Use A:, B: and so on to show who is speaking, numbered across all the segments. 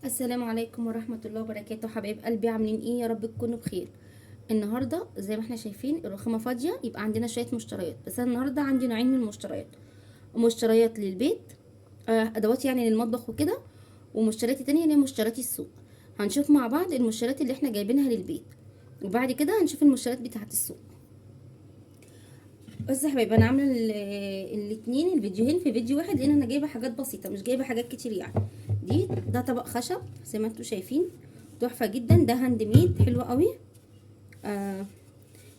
A: السلام عليكم ورحمة الله وبركاته. حبايب قلبي عاملين ايه؟ يا رب تكونوا بخير. النهاردة زي ما احنا شايفين الرخامة فاضية، يبقى عندنا شوية مشتريات. بس أنا النهاردة عندي نوعين من المشتريات، مشتريات للبيت، ادوات يعني للمطبخ وكده، ومشتريات تانية اللي هي مشتريات السوق. هنشوف مع بعض المشتريات اللي احنا جايبينها للبيت، وبعد كده هنشوف المشتريات بتاعة السوق. بس يا حبايبي انا عامله الاتنين الفيديوهين في فيديو واحد، لان انا جايبه حاجات بسيطه مش جايبه حاجات كتير يعني. ده طبق خشب زي ما انتم شايفين، تحفه جدا. ده هاند ميد حلو قوي،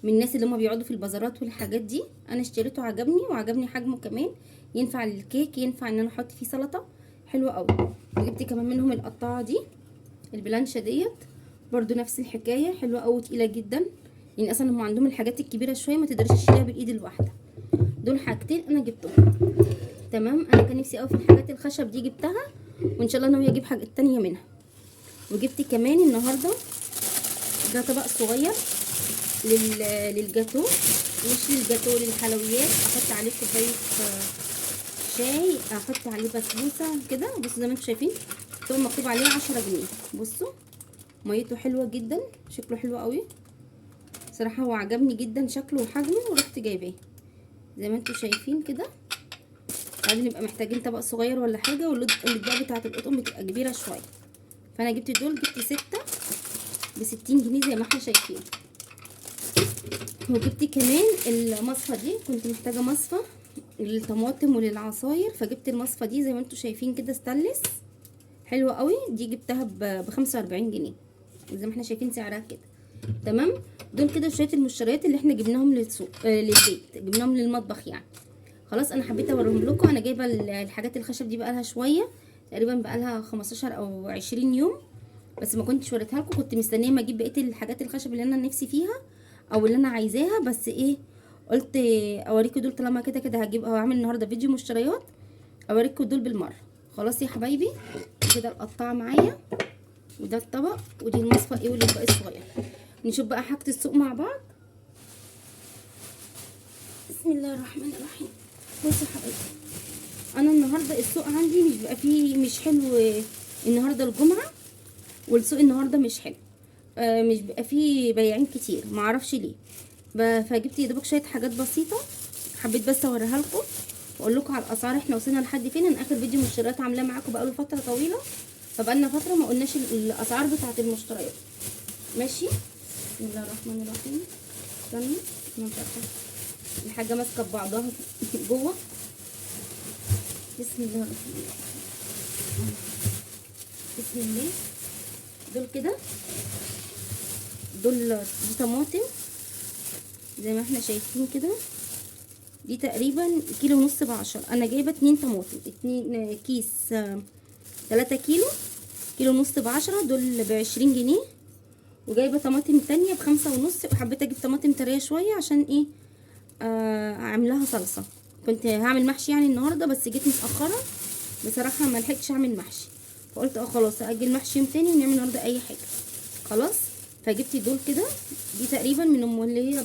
A: من الناس اللي هم بيقعدوا في البازارات والحاجات دي. انا اشتريته عجبني، وعجبني حجمه كمان، ينفع للكيك، ينفع ان انا احط فيه سلطه، حلو قوي. وجبت كمان منهم القطاعه دي، البلانشه ديت برضو نفس الحكايه، حلوه قوي، تقيله جدا. يعني اصلا هم عندهم الحاجات الكبيره شويه ما تقدرش تشيلها بالايد الواحده. دول حاجتين انا جبتهم. تمام، انا كان نفسي قوي في الحاجات الخشب دي، جبتها، وان شاء الله ناويه اجيب حاجه تانية منها. وجبت كمان النهارده ده طبق صغير للجاتو، مش للجاتو، للحلويات. احط عليه كوبايه شاي، احط عليه بسبوسه كده. بصوا زي ما انتم شايفين، طبق مكتوب عليه 10 جنيه. بصوا ميته حلوه جدا، شكله حلو قوي صراحه، هو عجبني جدا شكله وحجمه، ورحت جايباه زي ما انتم شايفين كده. بعدين نبقى محتاجين طبق صغير ولا حاجه، والاطباق بتاعه القطن بتبقى كبيره شويه. فانا جبت دول، جبت 6 ب60 جنيه زي ما احنا شايفين. وجبت كمان المصفى دي، كنت محتاجه مصفى للطماطم وللعصاير، فجبت المصفى دي زي ما انتم شايفين كده، ستانلس، حلوه قوي. دي جبتها ب45 جنيه زي ما احنا شايفين سعرها كده. تمام، دول كده شويه المشتريات اللي احنا جبناهم للسوق، للبيت، جبناهم للمطبخ يعني. خلاص انا حبيت اوريهم لكم. انا جايبه الحاجات الخشب دي بقالها شويه، تقريبا بقالها 15 او 20 يوم، بس ما كنتش وريتها لكم. كنت مستنيه ما اجيب بقيه الحاجات الخشب اللي انا نفسي فيها او اللي انا عايزاها، بس ايه، قلت اوريكم دول طالما كده كده هجيب او هعمل النهارده فيديو مشتريات، اوريكم دول بالمره. خلاص يا حبايبي، كده القطاعه معايا، وده الطبق، ودي المصفى ايه والاطباق الصغير. نشوف بقى حاجه السوق مع بعض. بسم الله الرحمن الرحيم. بصوا يا حبايبي، انا النهارده السوق عندي مش بقى فيه، مش حلو. النهارده الجمعه، والسوق النهارده مش حلو. مش بقى فيه بياعين كتير، معرفش ليه. فجبت يا دوبك شويه حاجات بسيطه، حبيت بس اوريها لكم واقول لكم على الاسعار احنا وصلنا لحد فين. انا اخر فيديو مشتريات عاملاه معاكم بقاله فتره طويله، فبقالنا فتره ما قلناش الاسعار بتاعه المشتريات. ماشي، بسم الله الرحمن الرحيم. استنى، انا مش عارفه الحاجه ماسكه ببعضها جوه. بسم الله الرحمن الرحيم، بسم الله. دول كده، دي طماطم زي ما احنا شايفين كده. دي تقريبا كيلو ونص ب10. انا جايبه 2 طماطم، 2 كيس، 3 كيلو، كيلو ونص ب10، دول ب20 جنيه. وجايبه طماطم تانية ب5 ونص، وحبيت اجيب طماطم طريه شويه عشان ايه، اعملها صلصه. كنت هعمل محشي يعني النهارده، بس جيت متاخره بصراحه، ما لحقتش اعمل محشي، فقلت خلاص اجل محشي يوم تاني ونعمل النهارده اي حاجه. خلاص، فجبت دول كده. دي تقريبا من اللي هي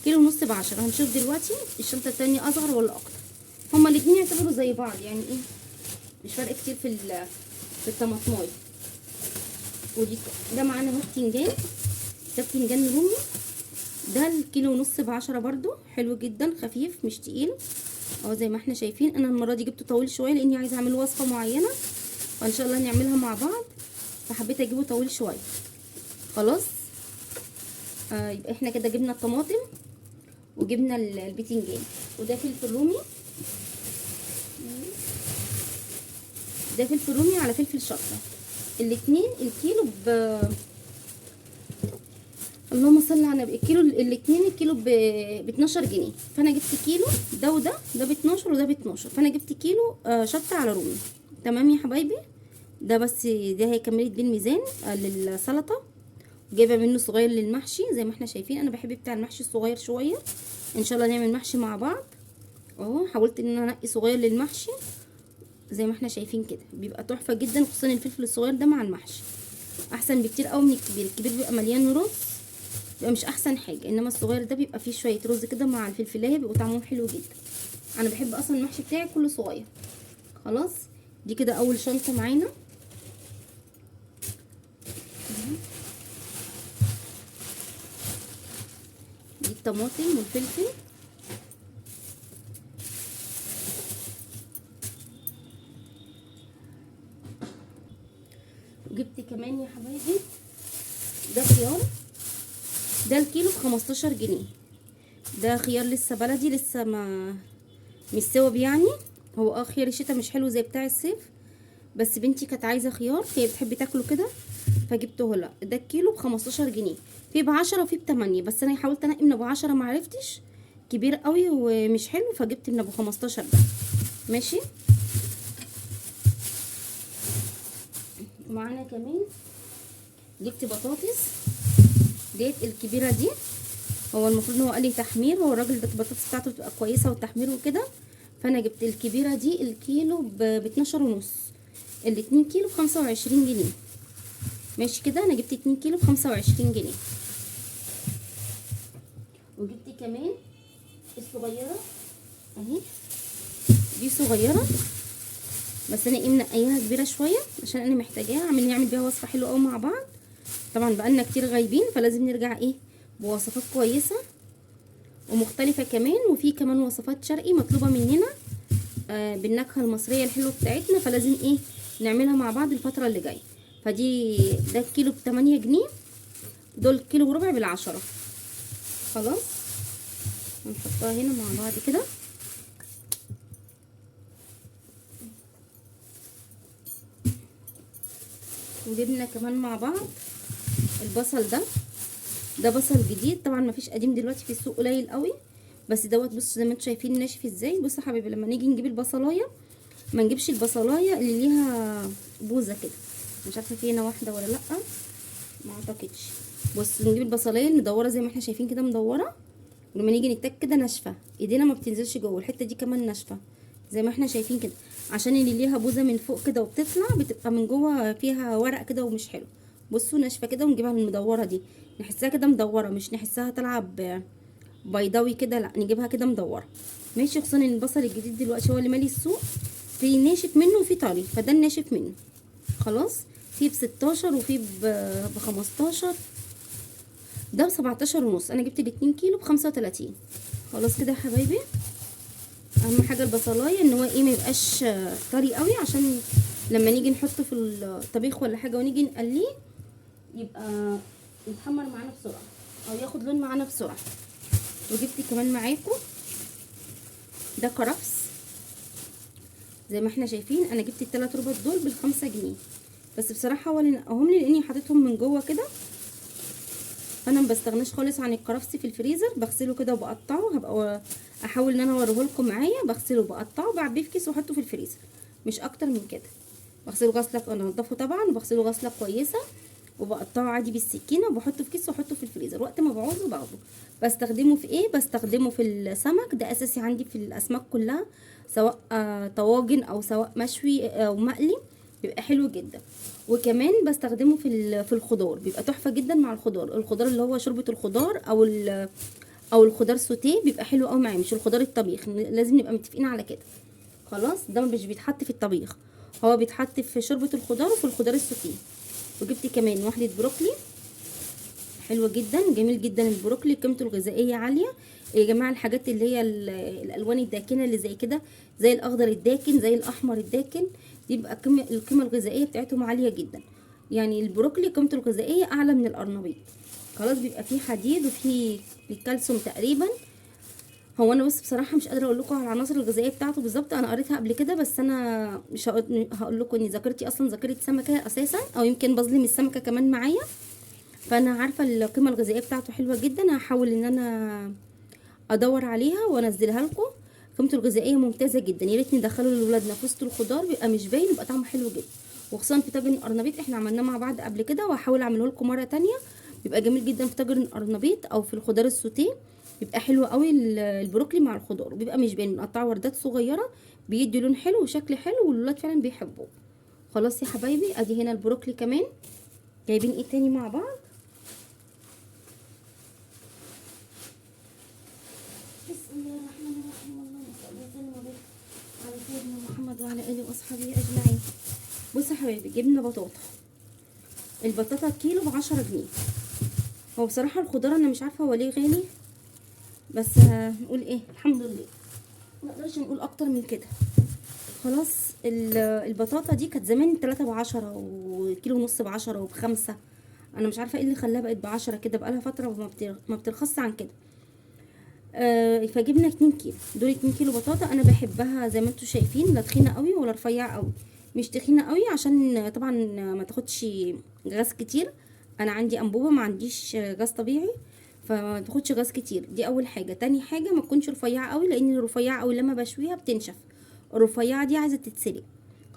A: كيلو ونص ب10. هنشوف دلوقتي الشنطه التانية اصغر ولا اكتر. هما الاتنين يعتبروا زي بعض يعني، ايه، مش فرق كتير في الطماطمايه. ده معانا اهو بتنجان، ده بتنجان رومي. ده الكيلو ونص ب10 برضو، حلو جدا، خفيف مش تقيل اهو زي ما احنا شايفين. انا المره دي جبته طويل شويه لاني عايزه اعمل وصفه معينه، فان شاء الله نعملها مع بعض، فحبيت اجيبه طويل شويه. خلاص، يبقى احنا كده جبنا الطماطم وجبنا البتنجان. وده فلفل رومي، ده فلفل رومي على فلفل شطه، الاتنين الكيلو اللهم صل على النبي، الاتنين الكيلو ب 12 جنيه. فانا جبت كيلو، ده وده، ده ب 12 وده ب 12، فانا جبت كيلو شطه على رومي. تمام يا حبايبي، ده بس ده هيكملت بيه الميزان للسلطه. جايبه منه صغير للمحشي زي ما احنا شايفين، انا بحب بتاع المحشي الصغير شويه. ان شاء الله نعمل محشي مع بعض اهو. حاولت ان انا انقي صغير للمحشي زي ما احنا شايفين كده، بيبقى تحفه جدا، خصوصا الفلفل الصغير ده مع المحشي احسن بكتير قوي من الكبير. الكبير بيبقى مليان رز، بيبقى مش احسن حاجه، انما الصغير ده بيبقى فيه شويه رز كده مع الفلفلايه، بيبقوا طعمهم حلو جدا. انا بحب اصلا المحشي بتاعي كله صغير. خلاص، دي كده اول شنطه معانا. دي الطماطم والفلفل. وجبت كمان يا حبايبي ده خيار، ده الكيلو ب15 جنيه. ده خيار لسه بلدي، لسه ما مش سوب يعني. هو خيار الشتا مش حلو زي بتاع الصيف، بس بنتي كانت عايزه خيار، هي بتحب تاكله كده فجبته لها. ده الكيلو ب15 جنيه، في ب10 وفي ب8، بس انا حاولت انقي من ب10 معرفتش، كبير قوي ومش حلو، فجبت من ب15 ده. ماشي. ومعانا كمان جبت بطاطس ديت الكبيره دي. هو المفروض ان هو قال لي تحمير، هو الراجل ده البطاطس بتاعته بتبقى كويسه والتحمير وكده، فانا جبت الكبيره دي الكيلو ب12 ونص، ال2 كيلو ب25 جنيه. ماشي كده، انا جبت 2 كيلو ب25 جنيه. وجبت كمان الصغيره اهي، دي صغيره بس انا منقياها كبيره شويه عشان انا محتاجاها، نعمل بيها وصفه حلوه قوي مع بعض. طبعا بقالنا كتير غايبين، فلازم نرجع بوصفات كويسه ومختلفه كمان، وفي كمان وصفات شرقي مطلوبه مننا بالنكهه المصريه الحلوه بتاعتنا، فلازم نعملها مع بعض الفتره اللي جايه. فدي ده الكيلو ب8 جنيه، دول كيلو وربع ب10. خلاص هنحطها هنا مع بعض كده. وجبنا كمان مع بعض البصل ده بصل جديد طبعا، مفيش قديم دلوقتي في السوق، قليل قوي، بس دوت بصوا زي ما انتم شايفين ناشف ازاي. بصوا يا حبايبي، لما نيجي نجيب البصلايه ما نجيبش البصلايه اللي ليها بوزه كده، مش عارفه في هنا واحده ولا لا، ما اعتقدش. بص نجيب البصلايه المدوره زي ما احنا شايفين كده مدوره، ولما نيجي نتك كده ناشفه، ايدينا ما بتنزلش جوه، الحته دي كمان ناشفه زي ما احنا شايفين كده، عشان اللي ليها بوزه من فوق كده وبتطلع بتبقى من جوه فيها ورق كده ومش حلو. بصوا ناشفه كده، ونجيبها المدوره دي نحسها كده مدوره، مش نحسها طالعه بيضاوي كده، لا نجيبها كده مدوره. ماشي. خصوصا ان البصل الجديد دلوقتي هو اللي مالي السوق، في ناشف منه وفي طري، فده الناشف منه. خلاص. في ب16 وفي ب15، ده ب17 ونص، انا جبت ال2 كيلو ب35. خلاص كده يا حبايبي. اهم حاجه البصلايه ان هو ما يبقاش طري قوي، عشان لما نيجي نحطه في الطبيخ ولا حاجه ونيجي نقليه يبقى يتحمر معانا بسرعه او ياخد لون معانا بسرعه. وجبت كمان معاكم ده كرفس زي ما احنا شايفين، انا جبت ال3 ربط دول ب5 جنيه، بس بصراحه هو اللي نقاهم لي لاني حطيتهم من جوه كده، فانا ما بستغناش خالص عن الكرفس في الفريزر، بغسله كده وبقطعه، هبقى احاول ان انا اوريه لكم معايا. بغسله وبقطعه بعبيه في كيس واحطه في الفريزر، مش اكتر من كده. بغسله غسله، انضفه طبعا وبغسله غسله كويسه، وبقطعه عادي بالسكينه وبحطه في كيس واحطه في الفريزر، وقت ما بعوزه باخده. بستخدمه في بستخدمه في السمك، ده اساسي عندي في الاسماك كلها، سواء طواجن او سواء مشوي او مقلي، بيبقى حلو جدا. وكمان بستخدمه في الخضار، بيبقى تحفه جدا مع الخضار اللي هو شوربه الخضار او الخضار سوتيه، بيبقى حلو قوي معاه، مش الخضار الطبيخ، لازم نبقى متفقين على كده. خلاص. ده مش بيتحط في الطبيخ، هو بيتحط في شوربه الخضار وفي الخضار السوتيه. وجبت كمان واحده بروكلي حلوه جدا، جميل جدا البروكلي، قيمته الغذائيه عاليه يا جماعه. الحاجات اللي هي الالوان الداكنه اللي زي كده، زي الاخضر الداكن زي الاحمر الداكن، دي بقى القيمه الغذائيه بتاعتهم عاليه جدا. يعني البروكلي قيمته الغذائيه اعلى من القرنبيط. خلاص. بيبقى فيه حديد وفيه الكالسيوم تقريبا. هو انا بس بصراحه مش قادره اقول لكم على العناصر الغذائيه بتاعته بالظبط، انا قريتها قبل كده، بس انا مش هقول لكم ان ذاكرتي اصلا ذاكره سمكه اساسا، او يمكن بظلم السمكه كمان معايا، فانا عارفه القيمه الغذائيه بتاعته حلوه جدا. هحاول ان انا ادور عليها وانزلها لكم. قيمته الغذائيه ممتازه جدا، يا ريت ندخله لاولادنا في وسط الخضار، بيبقى مش باين، بيبقى طعمه حلو جدا. وخصوصا في طاجن القرنبيط احنا عملناه مع بعض قبل كده، وهحاول اعمله لكم مره تانية، بيبقى جميل جدا في طاجن القرنبيط او في الخضار السوتيه، بيبقى حلو قوي البروكلي مع الخضار، وبيبقى مش باين، بنقطعه وردات صغيره، بيدي لون حلو وشكل حلو، والولاد فعلا بيحبوه. خلاص يا حبايبي، ادي هنا البروكلي كمان. جايبين ايه تاني مع بعض؟ بسم الله الرحمن الرحيم، اللهم صل وسلم وبارك على سيدنا محمد وعلى اله واصحابه اجمعين. بصوا يا حبايبي، جبنا بطاطا، البطاطا كيلو ب10 جنيه. هو بصراحه الخضار انا مش عارفه هو ليه غالي، بس هنقول ايه، الحمد لله، ما نقدرش نقول اكتر من كده. خلاص. البطاطا دي كانت زمان 3 ب10 وكيلو ونص ب10 وب5. انا مش عارفه ايه اللي خلاها بقت ب10 كده، بقالها فتره وما بترخصش عن كده. فجبنا 2 كيلو، دول 2 كيلو بطاطا. انا بحبها زي ما انتم شايفين، لا تخينه قوي ولا رفيعه قوي، مش تخينه قوي عشان طبعا ما تاخدش غاز كتير. انا عندي انبوبه، ما عنديش غاز طبيعي، فما تاخدش غاز كتير. دي اول حاجه. تاني حاجه، ما تكونش رفيعه قوي، لان الرفيعه قوي لما بشويها بتنشف. الرفيعه دي عايزه تتسلق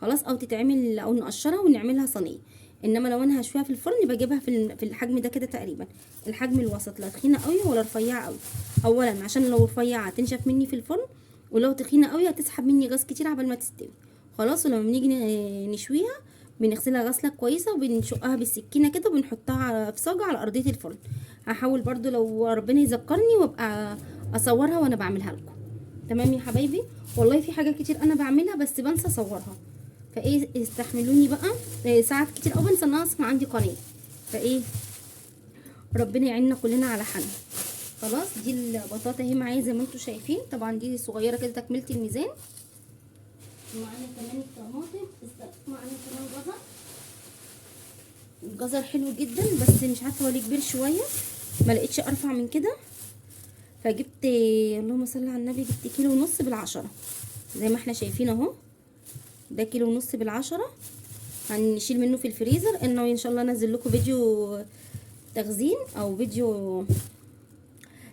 A: خلاص، او تتعمل او نقشرها ونعملها صينيه. انما لو انا هشويها في الفرن بجيبها في الحجم ده كده تقريبا، الحجم الوسط، لا تخينه قوي ولا رفيعه قوي. اولا عشان لو رفيعه تنشف مني في الفرن، ولو تخينه قوي هتسحب مني غاز كتير عبال ما تستوي. خلاص. ولما بنيجي نشويها بنغسلها غسله كويسه، وبنشقها بالسكينه كده، وبنحطها في صاجه على ارضيه الفرن. هحاول برضو لو ربنا يذكرني وابقى اصورها وانا بعملها لكم. تمام يا حبايبي. والله في حاجات كتير انا بعملها بس بنسى اصورها، فايه استحملوني بقى. ساعات كتير او بنسى ان انا اصلا عندي قناه، فايه ربنا يعيننا كلنا على حالنا. خلاص. دي البطاطا اهي معايا زي ما انتم شايفين، طبعا دي صغيره كده تكمله الميزان. معانا كمان الطماطم، معانا كمان جزر. الجزر حلو جدا بس مش عارفه هو ليه كبير شويه، ما لقيتش ارفع من كده، فجبت اللهم صل على النبي، جبت كيلو ونص ب10 زي ما احنا شايفين اهو. ده كيلو ونص ب10. هنشيل منه في الفريزر، انه ان شاء الله انزل لكم فيديو تخزين او فيديو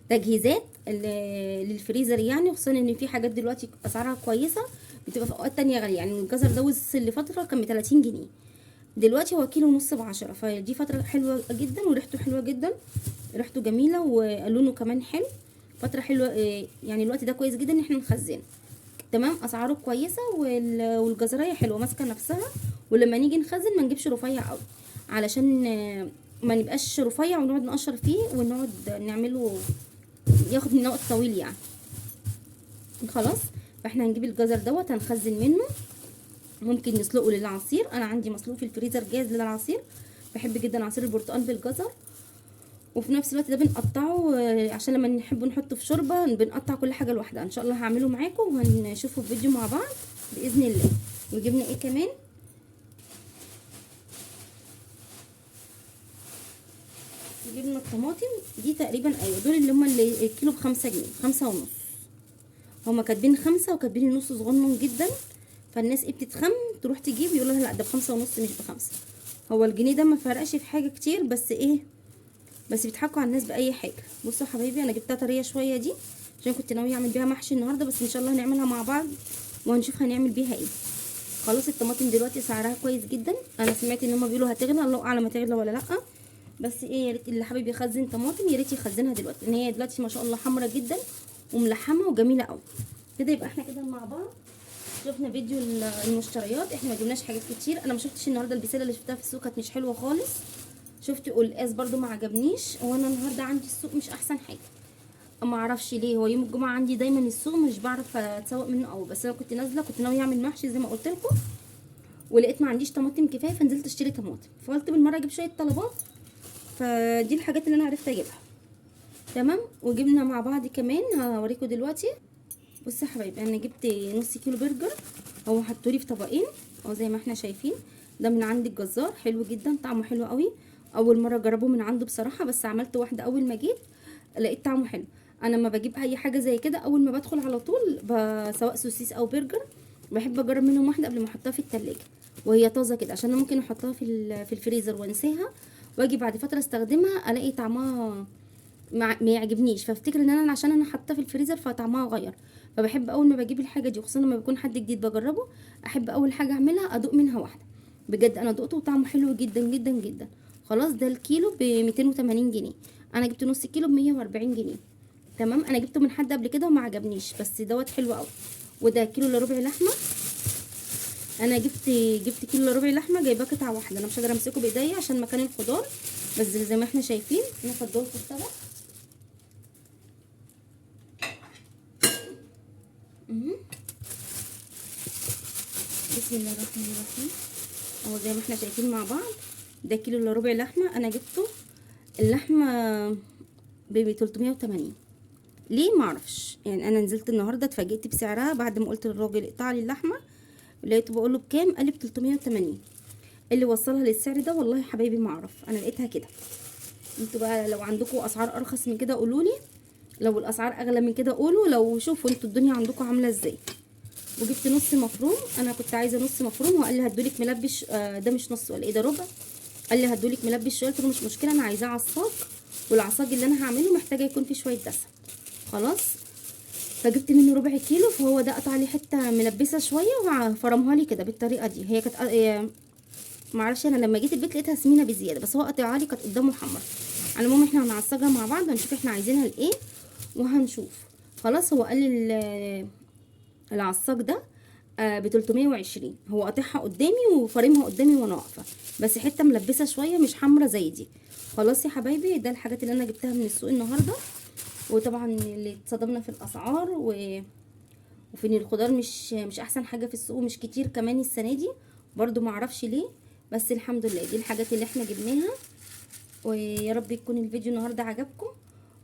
A: تجهيزات للفريزر يعني، خصوصا ان في حاجات دلوقتي اسعارها كويسه، بتبقى في اوقات تانية غاليه. يعني الجزر ده وصل لفتره كان ب30 جنيه، دلوقتي هو كيلو ونص ب10. فدي فتره حلوه جدا، وريحته حلوه جدا، ريحته جميله ولونه كمان حلو. فتره حلوه يعني الوقت ده كويس جدا ان احنا نخزنه. تمام. اسعاره كويسه والجزريه حلوه ماسكه نفسها. ولما نيجي نخزن ما نجيبش رفيع قوي، علشان ما نبقاش رفيع ونقعد نقشر فيه ونقعد نعمله ياخد من وقت طويل يعني. خلاص. فاحنا هنجيب الجزر دوت هنخزن منه، ممكن نسلقه للعصير. انا عندي مسلوق في الفريزر جاهز للعصير، بحب جدا عصير البرتقال بالجزر. وفي نفس الوقت ده بنقطعه عشان لما نحب نحطه في شوربه بنقطع كل حاجه لوحدها. ان شاء الله هعمله معاكم وهنشوفه في فيديو مع بعض باذن الله. وجبنا ايه كمان، جبنا الطماطم دي تقريبا، ايوه دول اللي هما اللي الكيلو ب5 جنيه، 5 ونص. هما كاتبين 5 وكاتبين النص صغنن جدا، فالناس ايه بتتخم تروح تجيب يقول لها لا ده ب5 ونص مش ب5. هو الجنيه ده ما فرقش في حاجه كتير، بس ايه، بس بيضحكوا على الناس باي حاجه. بصوا يا حبايبي، انا جبتها طريه شويه دي عشان كنت ناويه اعمل بيها محشي النهارده، بس ان شاء الله هنعملها مع بعض وهنشوف هنعمل بيها ايه. خلاص. الطماطم دلوقتي سعرها كويس جدا، انا سمعت ان هما بيقولوا هتغلى، الله اعلم هتغلى ولا لا. بس ايه، يا ريت اللي حابب يخزن طماطم يا ريت يخزنها دلوقتي، لان هي دلوقتي ما شاء الله حمرا جدا وملحمه وجميله قوي كده. يبقى احنا كده مع بعض شفنا فيديو المشتريات. احنا ما جبناش حاجات كتير. انا ما شفتش النهارده البسله اللي شفتها في السوق كانت مش حلوه خالص. شفت قلقاس برده ما عجبنيش، وانا النهارده عندي السوق مش احسن حاجه، ما اعرفش ليه. هو يوم الجمعه عندي دايما السوق مش بعرف اتسوق منه قوي، بس انا كنت نازله كنت ناويه اعمل محشي زي ما قلت لكم، ولقيت ما عنديش طماطم كفايه فنزلت اشتري طماطم، فقلت بالمره اجيب شويه طلبات. فدي الحاجات اللي انا عرفت اجيبها. تمام. وجبنا مع بعض كمان هوريكم دلوقتي. بصوا يا حبايبي، انا جبت نص كيلو برجر، هو حطولي في طبقين اهو زي ما احنا شايفين. ده من عند الجزار، حلو جدا طعمه حلو قوي. اول مره اجربه من عنده بصراحه، بس عملت واحده اول ما جيت لقيت طعمه حلو. انا لما بجيب اي حاجه زي كده اول ما بدخل على طول سواء سوسيس او برجر بحب اجرب منهم واحده قبل ما احطها في التلاجة وهي طازه كده، عشان انا ممكن احطها في الفريزر وانساها، واجي بعد فتره استخدمها الاقي طعمها ما يعجبنيش، فافتكر ان انا عشان انا حاطه في الفريزر فطعمها غير. فبحب اول ما بجيب الحاجه دي، خصوصا لما بيكون حد جديد بجربه، احب اول حاجه اعملها ادوق منها واحده. بجد انا دقته وطعمه حلو جدا جدا جدا. خلاص. ده الكيلو ب 280 جنيه، انا جبت نص كيلو ب 140 جنيه. تمام. انا جبته من حد قبل كده وما عجبنيش، بس دوت حلو قوي. وده كيلو الا ربع لحمه، انا جبت كيلو الا ربع لحمه، جايباه قطعه واحده، انا مش قادره امسكه بايديا عشان مكان الخضار، بس زي ما احنا شايفين انا فضلته في الطبق. بسم الله الرحمن الرحيم. اهو زي ما احنا شايفين مع بعض، ده كيلو الا ربع لحمه، انا جبته اللحمه ب 380. ليه معرفش، يعني انا نزلت النهارده اتفاجئت بسعرها بعد ما قلت للراجل اقطع لي اللحمه، لقيته بقول له بكام، قال لي ب 380. اللي وصلها للسعر ده والله يا حبايبي ما اعرف، انا لقيتها كده. انتوا بقى لو عندكم اسعار ارخص من كده قولوا لي، لو الاسعار اغلى من كده قولوا، لو شوفوا انتوا الدنيا عندكم عامله ازاي. وجبت نص مفروم، انا كنت عايزه نص مفروم، وقال لي هدولك ملبش، ده مش نص ولا ايه ده، ربع. قال لي هدولك ملبش شويه، قلت له مش مشكله، انا عايزاه عصاج، والعصاج اللي انا هعمله محتاجه يكون فيه شويه دسم. خلاص، فجبت منه ربع كيلو، فهو ده قطع لي حته ملبسه شويه وفرمها لي كده بالطريقه دي. هي كانت معرفش، انا لما جيت البيت لقيتها سمينه بزياده، بس هو قطعها لي كانت قدامه حمر. على العموم احنا هنعصجها مع بعض ونشوف احنا عايزينها لايه وهنشوف. خلاص، هو قال لي العصاج ده ب 320، هو قاطعها قدامي وفارمها قدامي وانا واقفه، بس حته ملبسه شويه مش حمرا زي دي. خلاص يا حبايبي، ده الحاجات اللي انا جبتها من السوق النهارده. وطبعا اللي اتصدمنا في الاسعار وفي ان الخضار مش احسن حاجه في السوق، ومش كتير كمان السنه دي، برضو معرفش ليه، بس الحمد لله دي الحاجات اللي احنا جبناها. ويا رب يكون الفيديو النهارده عجبكم،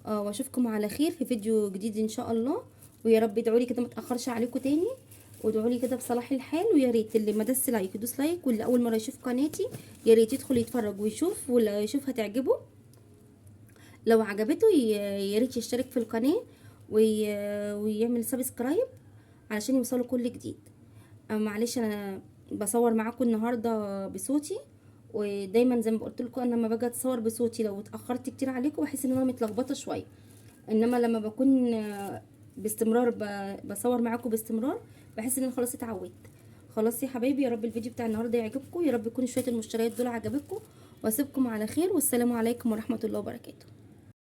A: واشوفكم على خير في فيديو جديد ان شاء الله. ويا رب ادعوا لي كده ما اتاخرش عليكم تاني، وادعوا لي كده بصلاح الحال. ويا ريت اللي ما دس لايك يدوس لايك، واللي اول مره يشوف قناتي يا ريت يدخل يتفرج ويشوف، واللي يشوف هتعجبه. لو عجبته يا ريت يشترك في القناه ويعمل سبسكرايب علشان يوصله كل جديد. معلش انا بصور معاكم النهارده بصوتي، ودايما زي ما قلت لكم انا لما باجي اتصور بصوتي لو اتاخرت كتير عليكم بحس ان انا متلخبطه شويه، انما لما بكون باستمرار بصور معاكم باستمرار بحس ان انا خلاص اتعودت. خلاص يا حبايبي، يا رب الفيديو بتاع النهارده يعجبكم، يا رب يكون شويه المشتريات دول عجبتكم، واسيبكم على خير، والسلام عليكم ورحمه الله وبركاته.